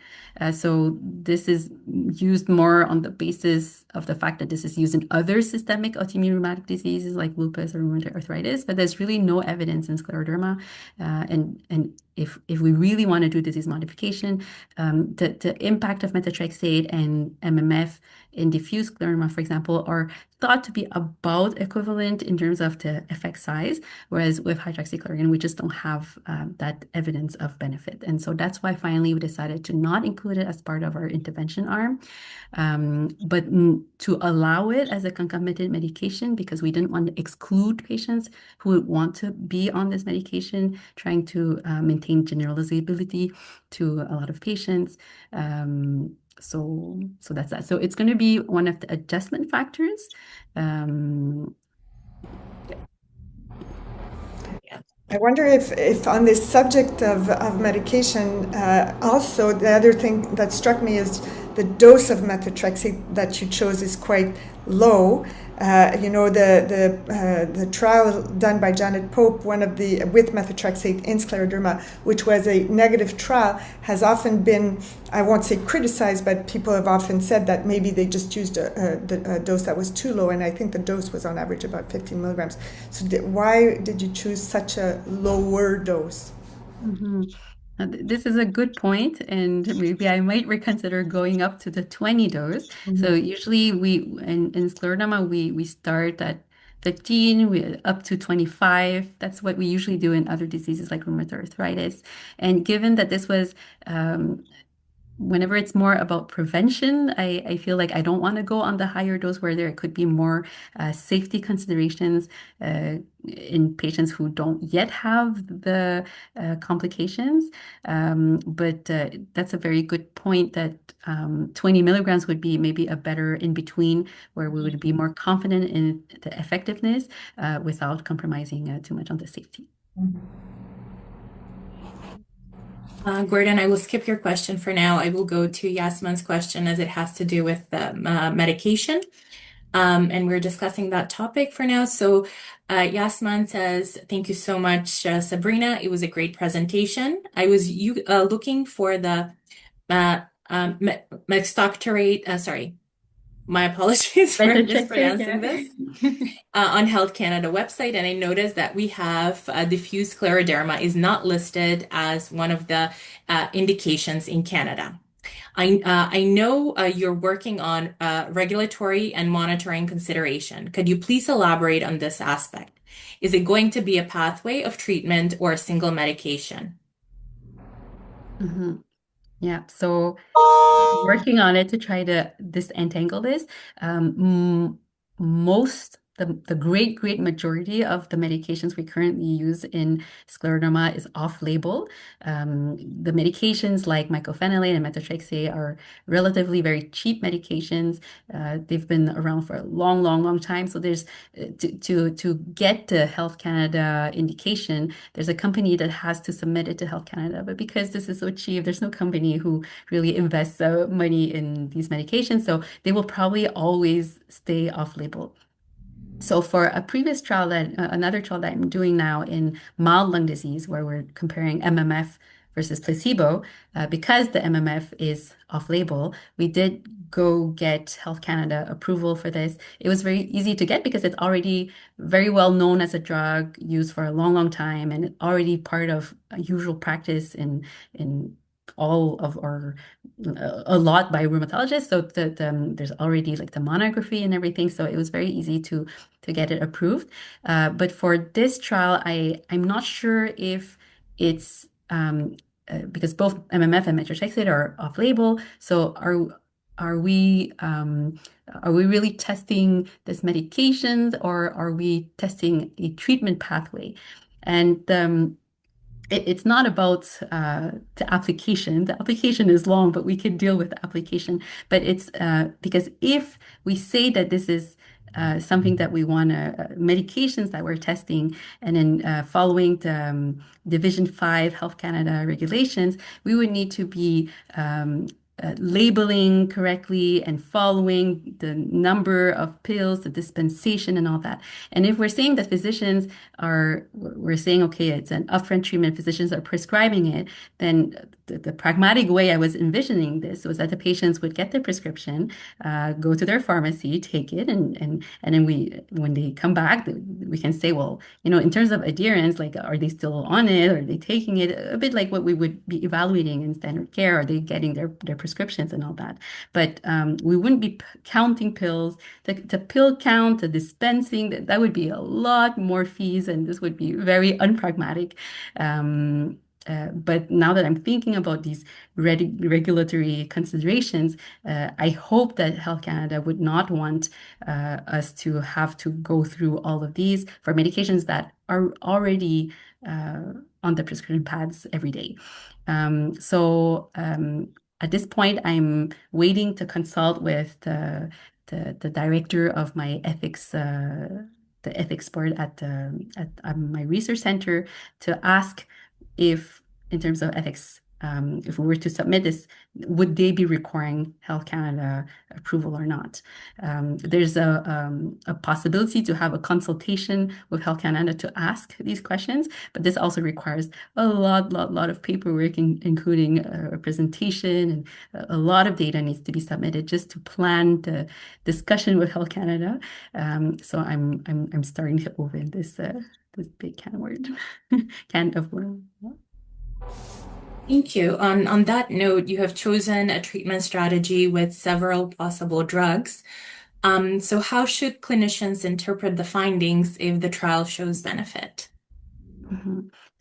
So this is used more on the basis of the fact that this is used in other systemic autoimmune rheumatic diseases like lupus or rheumatoid arthritis, but there's really no evidence in scleroderma. And if we really want to do disease modification, the impact of methotrexate and MMF in diffuse scleroderma, for example, are thought to be about equivalent in terms of the effect size, whereas with hydroxychloroquine, we just don't have that evidence of benefit. And so that's why finally we decided to not include it as part of our intervention arm, but to allow it as a concomitant medication, because we didn't want to exclude patients who would want to be on this medication, trying to maintain generalizability to a lot of patients. So that's that. So it's going to be one of the adjustment factors. I wonder if on this subject of medication, also the other thing that struck me is the dose of methotrexate that you chose is quite low. The trial done by Janet Pope, with methotrexate in scleroderma, which was a negative trial, has often been, I won't say criticized, but people have often said that maybe they just used a dose that was too low, and I think the dose was on average about 15 milligrams. So why did you choose such a lower dose? Mm-hmm. This is a good point, and maybe I might reconsider going up to the 20 dose. So usually in scleroderma, we start at 15, up to 25. That's what we usually do in other diseases like rheumatoid arthritis. And given that this was whenever it's more about prevention, I feel like I don't want to go on the higher dose where there could be more safety considerations in patients who don't yet have the complications. But that's a very good point that 20 milligrams would be maybe a better in between, where we would be more confident in the effectiveness without compromising too much on the safety. Gordon, I will skip your question for now. I will go to Yasmin's question as it has to do with the medication. And we're discussing that topic for now. So Yasmin says, thank you so much, Sabrina. It was a great presentation. I was looking for the methotrexate, sorry, my apologies for mispronouncing this, on Health Canada website, and I noticed that we have diffuse scleroderma is not listed as one of the indications in Canada. I know you're working on regulatory and monitoring consideration. Could you please elaborate on this aspect? Is it going to be a pathway of treatment or a single medication? Mm-hmm. Yeah, so working on it to try to disentangle this. Most the great majority of the medications we currently use in scleroderma is off-label. The medications like mycophenolate and methotrexate are relatively very cheap medications. They've been around for a long time. So there's to get the Health Canada indication, there's a company that has to submit it to Health Canada. But because this is so cheap, there's no company who really invests money in these medications. So they will probably always stay off-label. So for a previous trial another trial that I'm doing now in mild lung disease, where we're comparing MMF versus placebo, because the MMF is off-label, we did go get Health Canada approval for this. It was very easy to get because it's already very well known as a drug used for a long time, and it's already part of usual practice in all of our a lot by rheumatologists. So there's already like the monography and everything. So it was very easy to get it approved. But for this trial, I'm not sure if it's because both MMF and methotrexate are off-label. So are we really testing this medications, or are we testing a treatment pathway? And it's not about the application. The application is long, but we can deal with the application. But it's because if we say that this is something that we want to, medications that we're testing, and then following the Division 5 Health Canada regulations, we would need to be labeling correctly and following the number of pills, the dispensation, and all that. And if we're saying that we're saying, okay, it's an upfront treatment, physicians are prescribing it, then the pragmatic way I was envisioning this was that the patients would get their prescription, go to their pharmacy, take it, and then when they come back, we can say, well, in terms of adherence, like, are they still on it? Are they taking it? A bit like what we would be evaluating in standard care. Are they getting their prescriptions and all that? But we wouldn't be counting pills. The pill count, the dispensing, that would be a lot more fees, and this would be very unpragmatic. But now that I'm thinking about these regulatory considerations, I hope that Health Canada would not want us to have to go through all of these for medications that are already on the prescription pads every day. So at this point, I'm waiting to consult with the director of my ethics. The ethics board at my research center to ask if, in terms of ethics, if we were to submit this, would they be requiring Health Canada approval or not? There's a possibility to have a consultation with Health Canada to ask these questions, but this also requires a lot of paperwork, including a presentation, and a lot of data needs to be submitted just to plan the discussion with Health Canada. So I'm starting to open this big can of worms. Thank you. On that note, you have chosen a treatment strategy with several possible drugs. So how should clinicians interpret the findings if the trial shows benefit?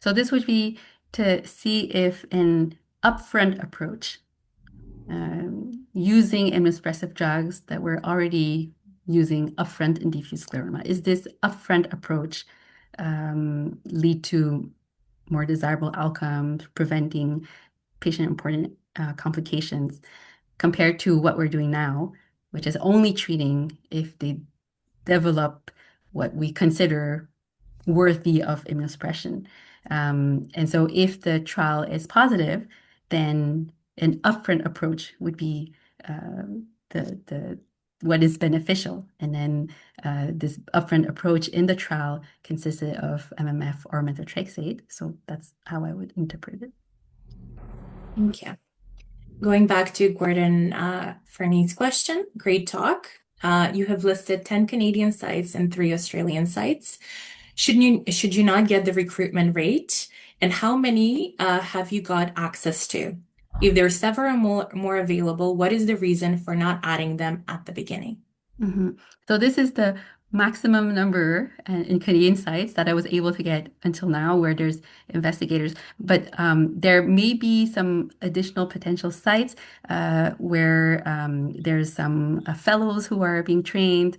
So this would be to see if an upfront approach, using immunosuppressive drugs that we're already using upfront in diffuse scleroderma, is this upfront approach lead to more desirable outcomes, preventing patient-important complications, compared to what we're doing now, which is only treating if they develop what we consider worthy of immunosuppression. And so if the trial is positive, then an upfront approach would be what is beneficial. And then this upfront approach in the trial consisted of MMF or methotrexate. So that's how I would interpret it. Thank you. Going back to Gordon Fernie's question, great talk. You have listed 10 Canadian sites and 3 Australian sites. Should you not get the recruitment rate? And how many have you got access to? If there are several more available, what is the reason for not adding them at the beginning? So this is the maximum number in Canadian sites that I was able to get until now, where there's investigators. But there may be some additional potential sites where there's some fellows who are being trained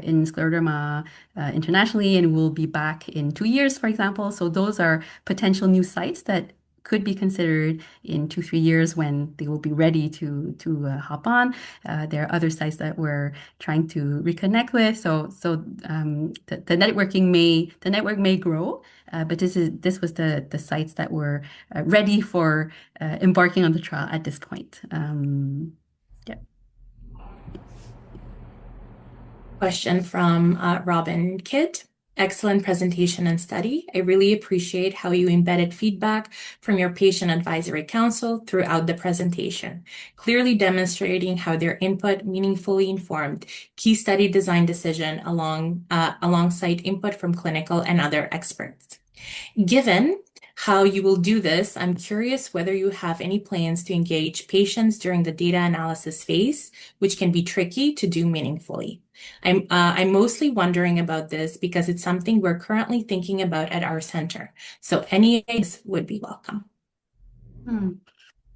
in scleroderma internationally and will be back in 2 years, for example. So those are potential new sites that could be considered in 2, 3 years when they will be ready to hop on. There are other sites that we're trying to reconnect with. So the network may grow, but this was the sites that were ready for embarking on the trial at this point. Yeah. Question from Robin Kidd. Excellent presentation and study. I really appreciate how you embedded feedback from your patient advisory council throughout the presentation, clearly demonstrating how their input meaningfully informed key study design decision alongside input from clinical and other experts. Given how you will do this, I'm curious whether you have any plans to engage patients during the data analysis phase, which can be tricky to do meaningfully. I'm mostly wondering about this because it's something we're currently thinking about at our center. So any ideas would be welcome.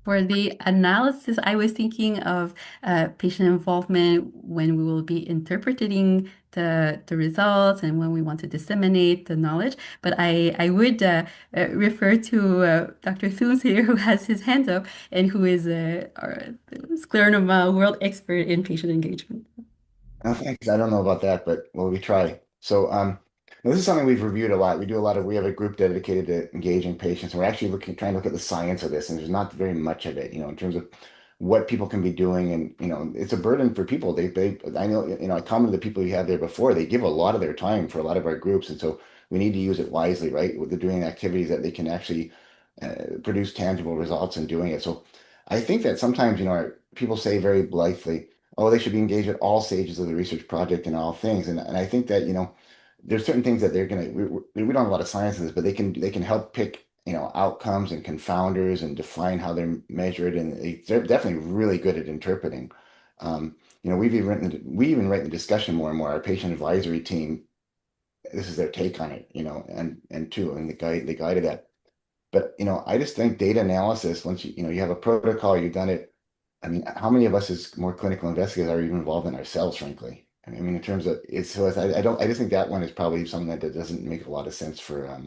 For the analysis, I was thinking of patient involvement when we will be interpreting the results and when we want to disseminate the knowledge. But I would refer to Dr. Thunes here, who has his hand up and who is our scleroderma world expert in patient engagement. Oh, thanks. I don't know about that, but well, we try. So, this is something we've reviewed a lot. We have a group dedicated to engaging patients. And we're actually trying to look at the science of this, and there's not very much of it, in terms of what people can be doing. And, it's a burden for people. I know, I commented the people you had there before, they give a lot of their time for a lot of our groups. And so we need to use it wisely, right? They're doing activities that they can actually produce tangible results in doing it. So I think that sometimes, people say very blithely, oh, they should be engaged at all stages of the research project and all things. And I think that, there's certain things that they're gonna we don't have a lot of science in this, but they can help pick, outcomes and confounders and define how they're measured, and they're definitely really good at interpreting. We even write the discussion more and more. Our patient advisory team, this is their take on it, and they guided that. But I just think data analysis, once you have a protocol, you've done it. I mean, how many of us as more clinical investigators are even involved in ourselves, frankly? I mean, in terms of I just think that one is probably something that doesn't make a lot of sense uh,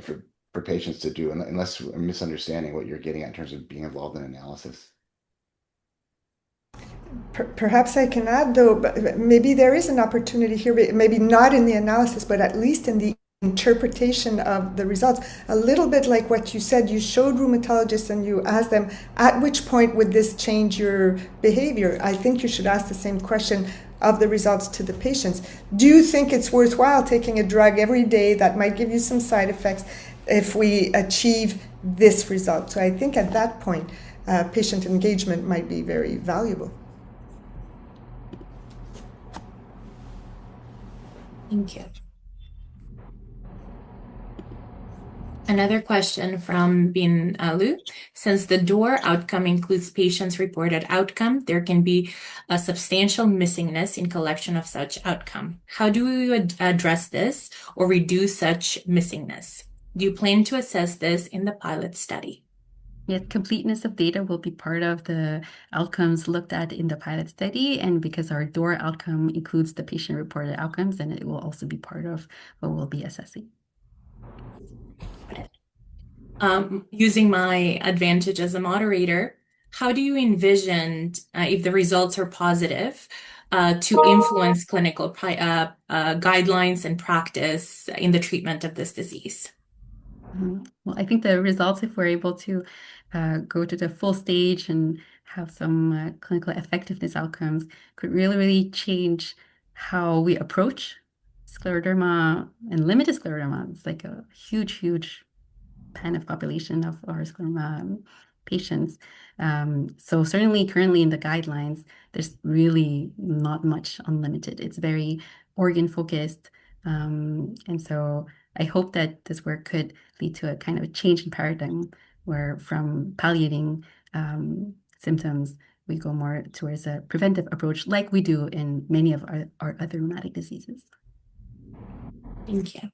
for for patients to do, unless we're misunderstanding what you're getting at in terms of being involved in analysis. Perhaps I can add, though, but maybe there is an opportunity here, maybe not in the analysis, but at least in the interpretation of the results. A little bit like what you said, you showed rheumatologists and you asked them, at which point would this change your behavior? I think you should ask the same question of the results to the patients. Do you think it's worthwhile taking a drug every day that might give you some side effects if we achieve this result? So I think at that point, patient engagement might be very valuable. Thank you. Another question from Bin Lu. Since the DOOR outcome includes patients' reported outcome, there can be a substantial missingness in collection of such outcome. How do you address this or reduce such missingness? Do you plan to assess this in the pilot study? Yes, completeness of data will be part of the outcomes looked at in the pilot study. And because our DOOR outcome includes the patient-reported outcomes, then it will also be part of what we'll be assessing. Using my advantage as a moderator, how do you envision, if the results are positive, to influence clinical guidelines and practice in the treatment of this disease? Well, I think the results, if we're able to go to the full stage and have some clinical effectiveness outcomes, could really, really change how we approach scleroderma and limited scleroderma. It's like a huge, huge pan of population of our scleroderma patients. So certainly currently in the guidelines, there's really not much unlimited. It's very organ focused. And so I hope that this work could lead to a kind of a change in paradigm where from palliating symptoms we go more towards a preventive approach like we do in many of our other rheumatic diseases. Thank you.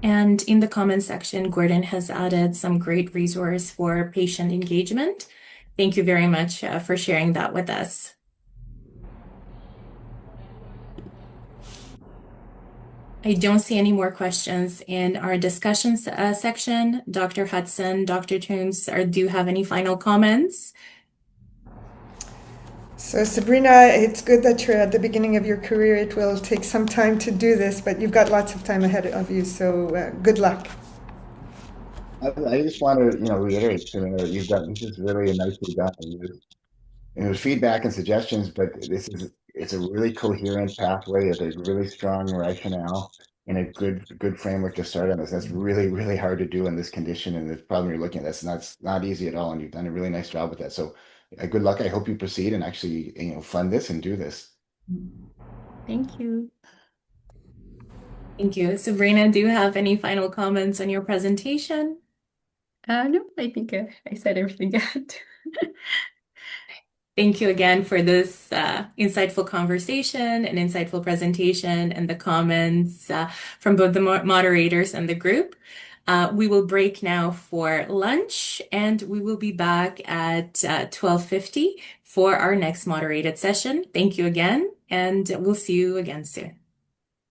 And in the comments section, Gordon has added some great resource for patient engagement. Thank you very much for sharing that with us. I don't see any more questions in our discussion section. Dr. Hudson, Dr. Toombs, do you have any final comments? So Sabrina, it's good that you're at the beginning of your career. It will take some time to do this, but you've got lots of time ahead of you, so good luck. I just want to, reiterate, Sabrina, you've done this is really nicely done. There's feedback and suggestions, but it's a really coherent pathway. It's a really strong rationale and a good framework to start on this. That's really, really hard to do in this condition and the problem you're looking at. That's not easy at all, and you've done a really nice job with that. So, good luck. I hope you proceed and actually, fund this and do this. Thank you. Thank you. Sabrina, do you have any final comments on your presentation? No, I think I said everything I had to. Thank you again for this insightful conversation and insightful presentation and the comments from both the moderators and the group. We will break now for lunch, and we will be back at 12:50 for our next moderated session. Thank you again, and we'll see you again soon.